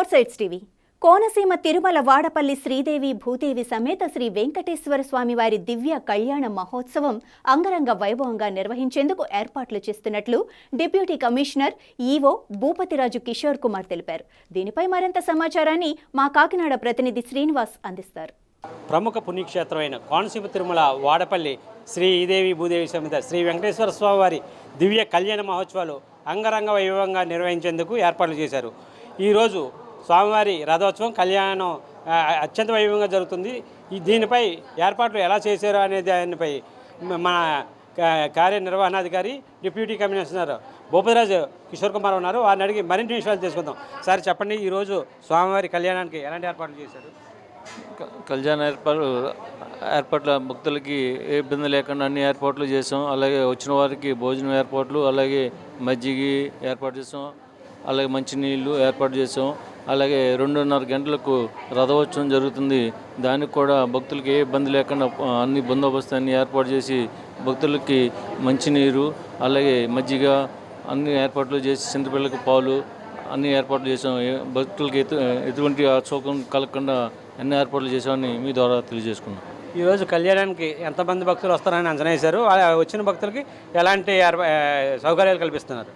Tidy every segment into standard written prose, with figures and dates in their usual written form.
Four sides TV Konaseema Tirumala Vadapalli Sridevi Bhudevi సమేత శ్రీ వెంకటేశ్వర స్వామి వారి దివ్య కళ్యాణ మహోత్సవం అంగరంగ వైభవంగా నిర్వహించేందుకు ఏర్పాట్లు చేస్తున్నట్లు deputy commissioner EO Bhupathiraju Kishore Kumar తెలిపారు. దీనిపై మరింత సమాచారాన్ని మా కాకినాడ ప్రతినిధి శ్రీనివాస్ అందిస్తారు. ప్రముఖ పుణ్యక్షేత్రమైన కోనసీమ తిరుమల వాడపల్లి శ్రీదేవి భూదేవి సమేత శ్రీ వెంకటేశ్వర స్వామి వారి దివ్య కళ్యాణ మహోత్సవాలు అంగరంగ వైభవంగా నిర్వహించేందుకు ఏర్పాట్లు చేశారు. ఈరోజు స్వామివారి రథోత్సవం కళ్యాణం అత్యంత వైభవంగా జరుగుతుంది. దీనిపై ఏర్పాట్లు ఎలా చేశారు అనే దానిపై మన కార్యనిర్వహణాధికారి డిప్యూటీ కమిషనర్ భూపతిరాజు కిషోర్ కుమార్ ఉన్నారు. వారిని అడిగి మరిన్ని విషయాలు తెలుసుకుందాం. సార్ చెప్పండి, ఈరోజు స్వామివారి కళ్యాణానికి ఎలాంటి ఏర్పాట్లు చేశారు? కళ్యాణ ఏర్పాట్ల భక్తులకి ఏ ఇబ్బంది లేకుండా అన్ని ఏర్పాట్లు చేసాం. అలాగే వచ్చిన వారికి భోజనం ఏర్పాట్లు, అలాగే మజ్జిగ ఏర్పాటు చేసాం, అలాగే మంచినీళ్ళు ఏర్పాటు చేసాం. అలాగే 2:30 గంటలకు రథోత్సవం జరుగుతుంది. దానికి కూడా భక్తులకి ఏ ఇబ్బంది లేకుండా అన్ని బందోబస్తు అన్ని ఏర్పాటు చేసి భక్తులకి మంచినీరు, అలాగే మజ్జిగ అన్ని ఏర్పాట్లు చేసి చింతపిల్లలకు పాలు అన్ని ఏర్పాట్లు చేసాం. భక్తులకి ఎటువంటి అశోకం కలగకుండా అన్ని ఏర్పాట్లు చేసామని మీ ద్వారా తెలియజేసుకున్నాం. ఈరోజు కళ్యాణానికి ఎంతమంది భక్తులు వస్తారని అంచనా వేశారు? వచ్చిన భక్తులకి ఎలాంటి సౌకర్యాలు కల్పిస్తున్నారు?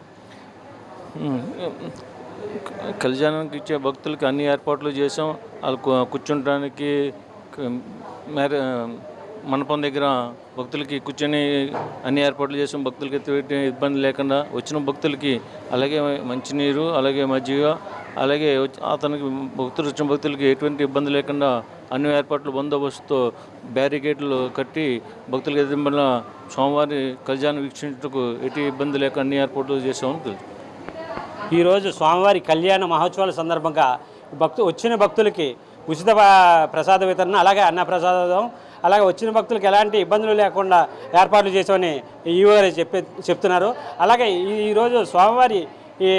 కళ్యాణానికి ఇచ్చే భక్తులకి అన్ని ఏర్పాట్లు చేసాం. వాళ్ళు కూర్చుంటానికి మండపం దగ్గర భక్తులకి కూర్చొని అన్ని ఏర్పాట్లు చేసాం. భక్తులకి ఎటువంటి ఇబ్బంది లేకుండా వచ్చిన భక్తులకి అలాగే మంచినీరు, అలాగే మజ్జిగ, అలాగే అతనికి వచ్చిన భక్తులకి ఎటువంటి ఇబ్బంది లేకుండా అన్ని ఏర్పాట్లు బందోబస్తుతో బ్యారికేడ్లు కట్టి భక్తులకి ఎదురుబడిన స్వామివారి కళ్యాణం వీక్షించుటకు ఎటు ఇబ్బంది లేక అన్ని ఏర్పాట్లు చేసామని తెలుసు. ఈరోజు స్వామివారి కళ్యాణ మహోత్సవాల సందర్భంగా వచ్చిన భక్తులకి ఉచిత ప్రసాద వితరణ, అలాగే అన్న ప్రసాదం, అలాగే వచ్చిన భక్తులకు ఎలాంటి ఇబ్బందులు లేకుండా ఏర్పాట్లు చేసామని ఈవో గారు చెప్తున్నారు. అలాగే ఈరోజు స్వామివారి ఈ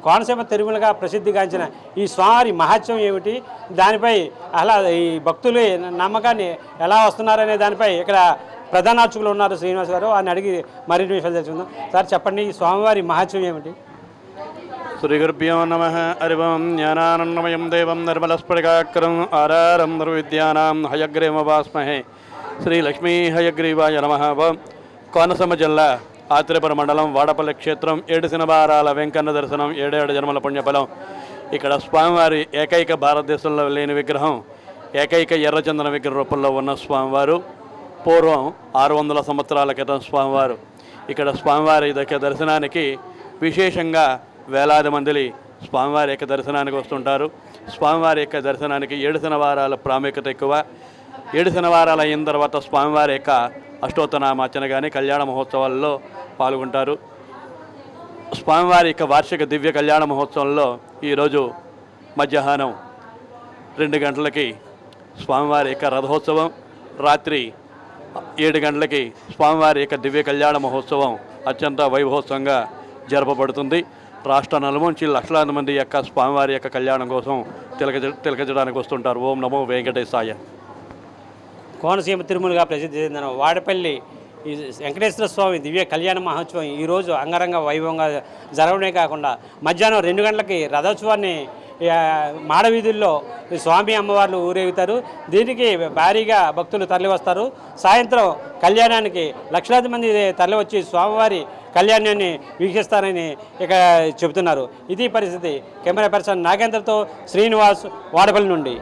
కోనసీమ తిరుమలగా ప్రసిద్ధిగాంచిన ఈ స్వామివారి మహత్యం ఏమిటి, దానిపై అలా ఈ భక్తులు నమ్మకాన్ని ఎలా వస్తున్నారనే దానిపై ఇక్కడ ప్రధాన అర్చకులు ఉన్నారు శ్రీనివాస్ గారు. ఆయన అడిగి మరిన్ని విషయాలు తెలుసుకుందాం. సార్ చెప్పండి, ఈ స్వామివారి మహత్యం ఏమిటి? శ్రీగురుభ్యో నమః. హరివం జ్ఞానానందమయం దేవం నిర్మలస్ఫటికాకరం ఆధారం నిర్విద్యానాం హయగ్రీవభాస్మహే శ్రీ లక్ష్మీ హయగ్రీవాయ నమః. కోనసీమ జిల్లా ఆత్రేయపురం మండలం వాడపల్లి క్షేత్రం 7 శనివారాల వెంకన్న దర్శనం 7 జన్మల పుణ్యఫలం. ఇక్కడ స్వామివారి ఏకైక భారతదేశంలో లేని విగ్రహం, ఏకైక ఎర్రచందన విగ్రహ రూపంలో ఉన్న స్వామివారు పూర్వం 600 సంవత్సరాల క్రితం స్వామివారు. ఇక్కడ స్వామివారి దగ్గర దర్శనానికి విశేషంగా వేలాది మంది స్వామివారి యొక్క దర్శనానికి వస్తుంటారు. స్వామివారి యొక్క దర్శనానికి 7 శనివారాల ప్రాముఖ్యత ఎక్కువ. 7 శనివారాలు అయిన తర్వాత స్వామివారి యొక్క అష్టోత్తనామార్చన కానీ కళ్యాణ మహోత్సవాల్లో పాల్గొంటారు. స్వామివారి యొక్క వార్షిక దివ్య కళ్యాణ మహోత్సవంలో ఈరోజు మధ్యాహ్నం 2 గంటలకి స్వామివారి యొక్క రథోత్సవం, రాత్రి 7 గంటలకి స్వామివారి యొక్క దివ్య కళ్యాణ మహోత్సవం అత్యంత వైభవోత్సవంగా జరపబడుతుంది. రాష్ట్ర నలుమూంచి లక్షలాది మంది యొక్క స్వామివారి యొక్క కళ్యాణం కోసం తిలకించడానికి వస్తుంటారు. ఓం నమో వెంకటేశాయ. కోనసీమ తిరుమలగా ప్రసిద్ధి చెందిన వాడపల్లి ఈ వెంకటేశ్వర స్వామి దివ్య కళ్యాణ మహోత్సవం ఈరోజు అంగరంగ వైభవంగా జరగడమే కాకుండా మధ్యాహ్నం 2 గంటలకి రథోత్సవాన్ని మాడవీధుల్లో స్వామి అమ్మవార్లు ఊరేగుతారు. దీనికి భారీగా భక్తులు తరలివస్తారు. సాయంత్రం కళ్యాణానికి లక్షలాది మంది తరలివచ్చి స్వామివారి కళ్యాణాన్ని వీక్షిస్తారని ఇక్కడ చెబుతున్నారు. ఇది పరిస్థితి. కెమెరా పర్సన్ నాగేంద్రతో శ్రీనివాస్, వాడపల్లి నుండి.